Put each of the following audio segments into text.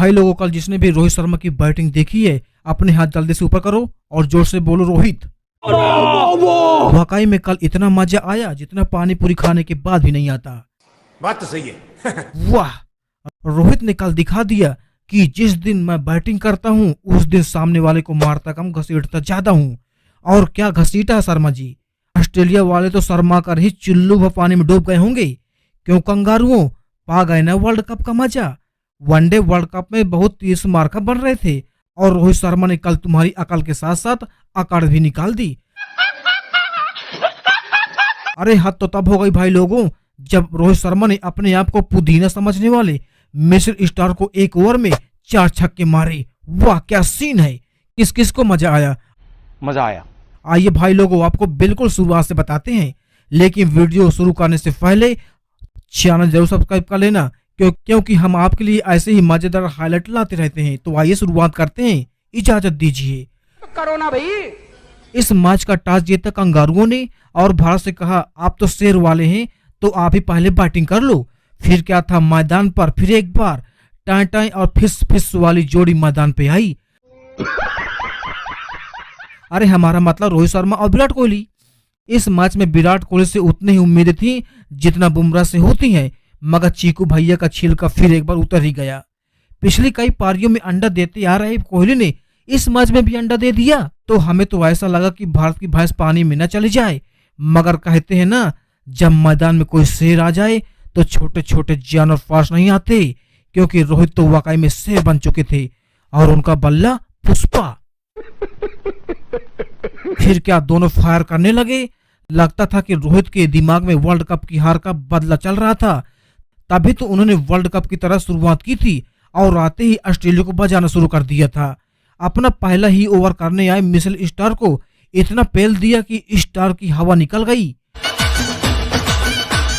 भाई लोगों, कल जिसने भी रोहित शर्मा की बैटिंग देखी है अपने हाथ जल्दी से ऊपर करो और जोर से बोलो रोहित। वाकई में कल इतना मजा आया जितना पानी पूरी खाने के बाद भी नहीं आता। बात तो सही है। वाह, रोहित ने कल दिखा दिया कि जिस दिन मैं बैटिंग करता हूँ उस दिन सामने वाले को मारता कम घसीटता ज्यादा हूँ। और क्या घसीटा शर्मा जी, ऑस्ट्रेलिया वाले तो शर्मा कर ही चुल्लू व पानी में डूब गए होंगे। क्यों कंगारुओं, पा गए ना वर्ल्ड कप का मजा। वनडे वर्ल्ड कप में बहुत 30 मार्का बन रहे थे और रोहित शर्मा ने कल तुम्हारी अकल के साथ साथ अकड़ भी निकाल दी। अरे हद तो तब हो गई भाई लोगों जब रोहित शर्मा ने अपने आप को पुदीना समझने वाले मिस्र स्टार को एक ओवर में 4 छक्के मारे। वाह क्या सीन है। किस किस को मजा आया? मजा आया। आइए भाई लोगों, आपको बिल्कुल शुरुआत से बताते हैं, लेकिन वीडियो शुरू करने से पहले चैनल जरूर सब्सक्राइब कर लेना क्योंकि हम आपके लिए ऐसे ही मजेदार हाईलाइट लाते रहते हैं। तो आइए शुरुआत करते हैं, इजाजत दीजिए। करो ना भाई। इस मैच का टॉस जीता कंगारुओं ने और भारत से कहा आप तो शेर वाले हैं तो आप ही पहले बैटिंग कर लो। फिर क्या था, मैदान पर फिर एक बार टाई टाई और फिस फिस वाली जोड़ी मैदान पे आई। अरे हमारा मतलब रोहित शर्मा और विराट कोहली। इस मैच में विराट कोहली से उतनी ही उम्मीदें थी जितना बुमराह से होती हैं, मगर चीकू भैया का छिलका फिर एक बार उतर ही गया। पिछली कई पारियों में अंडा देते आ रहे कोहली ने इस मैच में भी अंडा दे दिया तो हमें तो ऐसा लगा कि भारत की भैंस पानी में न चली जाए। मगर कहते हैं ना, जब मैदान में कोई शेर आ जाए तो छोटे छोटे जानवर पास नहीं आते, क्योंकि रोहित तो वाकई में शेर बन चुके थे और उनका बल्ला पुष्पा। फिर क्या दोनों फायर करने लगे। लगता था कि रोहित के दिमाग में वर्ल्ड कप की हार का बदला चल रहा था। तभी तो उन्होंने वर्ल्ड कप की तरह शुरुआत की थी और आते ही ऑस्ट्रेलिया को बजाना शुरू कर दिया था। अपना पहला ही ओवर करने आए मिचेल स्टार को इतना पेल दिया कि स्टार की हवा निकल गई।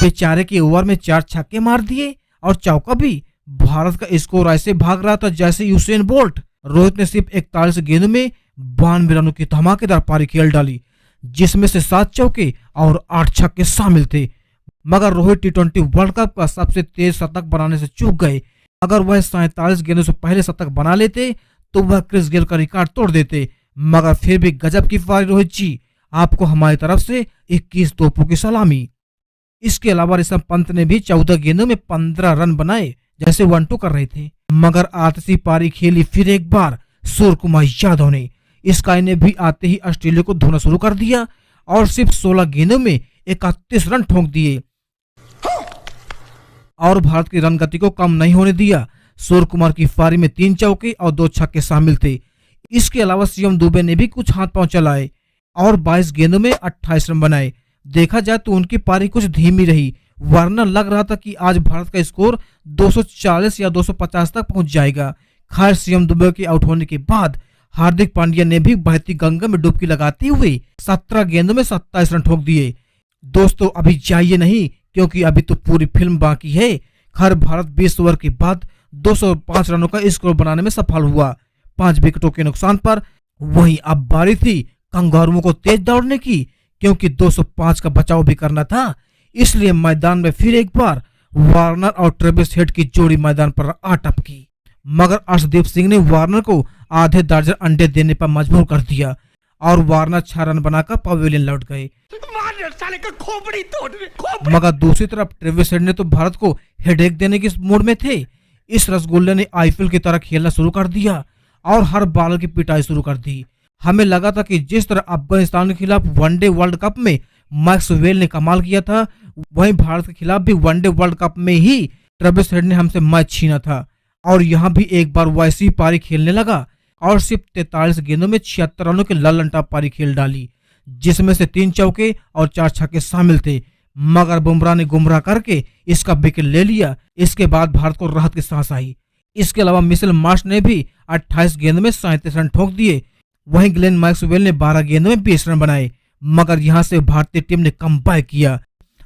बेचारे के ओवर में 4 छक्के मार दिए और चौका भी। भारत का स्कोर ऐसे भाग रहा था जैसे यूसेन बोल्ट। रोहित ने सिर्फ 41 गेंदों में 92 रनों की धमाकेदार पारी खेल डाली, जिसमें से 7 चौके और 8 छक्के शामिल थे। मगर रोहित T20 वर्ल्ड कप का सबसे तेज शतक बनाने से चूक गए। अगर वह 47 गेंदों से पहले शतक बना लेते तो वह क्रिस गेल का रिकॉर्ड तोड़ देते। मगर फिर भी गजब की पारी रोहित जी, आपको हमारी तरफ से 21 तोपों की सलामी। इसके अलावा ऋषभ पंत ने भी 14 गेंदों में 15 रन बनाए जैसे 1-2 कर रहे थे। मगर आतसी पारी खेली फिर एक बार सूर्य कुमार यादव ने। स्काई ने भी आते ही ऑस्ट्रेलिया को धोना शुरू कर दिया और सिर्फ 16 गेंदों में 31 रन ठोक दिए और भारत की रन गति को कम नहीं होने दिया। सूर्य कुमार की पारी में 3 चौके और 2 छक्के शामिल थे। इसके अलावा शिवम दुबे ने भी कुछ हाथ पांव चलाए और 22 गेंदों में 28 रन बनाए। देखा जाए तो उनकी पारी कुछ धीमी रही, वरना लग रहा था कि आज भारत का स्कोर 240 या 250 तक पहुंच जाएगा। खैर, शिवम दुबे के आउट होने के बाद हार्दिक पांड्या ने भी बहती गंगा में डुबकी लगाते हुए 17 गेंदों में 27 रन ठोक दिए। दोस्तों अभी जाइए नहीं, क्योंकि अभी तो पूरी फिल्म बाकी है। खैर, भारत 20 ओवर के बाद 205 रनों का स्कोर बनाने में सफल हुआ 5 विकेटों के नुकसान पर। वहीं अब बारी थी कंगारुओं को तेज दौड़ने की, क्योंकि 205 का बचाव भी करना था। इसलिए मैदान में फिर एक बार वार्नर और ट्रेविस हेड की जोड़ी मैदान पर आ टपकी। मगर अर्शदीप सिंह ने वार्नर को आधे दर्जन अंडे देने पर मजबूर कर दिया और वार्नर 6 रन बनाकर पवेलियन लौट गए। मगर दूसरी तरफ ट्रेविस हेड ने तो भारत को हेडेक देने के मूड में थे। इस रसगुल्ले ने आईपीएल की तरह खेलना शुरू कर दिया और हर बॉलर की पिटाई शुरू कर दी। हमें लगा था कि जिस तरह अफगानिस्तान के खिलाफ वनडे वर्ल्ड कप में मैक्सवेल ने कमाल किया था, वहीं भारत के खिलाफ भी वनडे वर्ल्ड कप में ही ट्रेविस हेड ने हमसे मैच छीना था। और यहाँ भी एक बार वैसी पारी खेलने लगा और सिर्फ 43 गेंदों में 76 रनों की ललंटा पारी खेल डाली, जिसमें से 3 चौके और 4 छक्के शामिल थे। मगर बुमराह ने गुमराह करके इसका विकेट ले लिया। इसके बाद भारत को राहत की सांस आई। इसके अलावा मिचेल मार्श ने भी 28 गेंदों में 37 रन ठोक दिए। वहीं ग्लेन मैक्सवेल ने 12 गेंदों में 20 रन बनाए। मगर यहां से भारतीय टीम ने कमबैक किया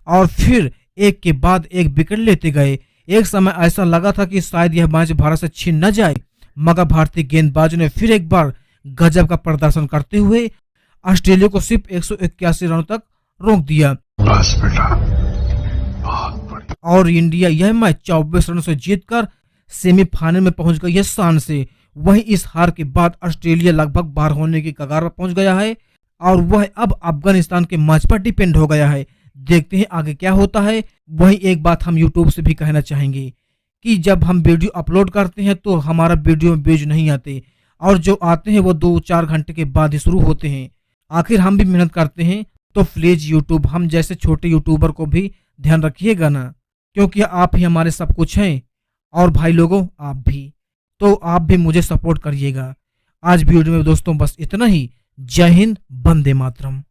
और फिर एक के बाद एक विकेट लेते गए। एक समय ऐसा लगा था कि शायद यह मैच भारत से छीन न जाए, मगर भारतीय गेंदबाजों ने फिर एक बार गजब का प्रदर्शन करते हुए ऑस्ट्रेलिया को सिर्फ 181 रनों तक रोक दिया। बस बेटा, बहुत बढ़िया। और इंडिया यह मैच 24 रनों से जीतकर सेमीफाइनल में पहुंच गई है शान से। वहीं इस हार के बाद ऑस्ट्रेलिया लगभग बाहर होने की कगार पर पहुंच गया है और वह अब अफगानिस्तान के मैच पर डिपेंड हो गया है। देखते हैं आगे क्या होता है। वहीं एक बात हम यूट्यूब से भी कहना चाहेंगे कि जब हम वीडियो अपलोड करते हैं तो हमारा वीडियो में व्यूज नहीं आते और जो आते हैं वो 2-4 घंटे के बाद ही शुरू होते हैं। आखिर हम भी मेहनत करते हैं, तो प्लीज यूट्यूब हम जैसे छोटे यूट्यूबर को भी ध्यान रखिएगा ना, क्योंकि आप ही हमारे सब कुछ हैं। और भाई लोगों आप भी, तो आप भी मुझे सपोर्ट करिएगा। आज वीडियो में दोस्तों बस इतना ही। जय हिंद, वंदे मातरम।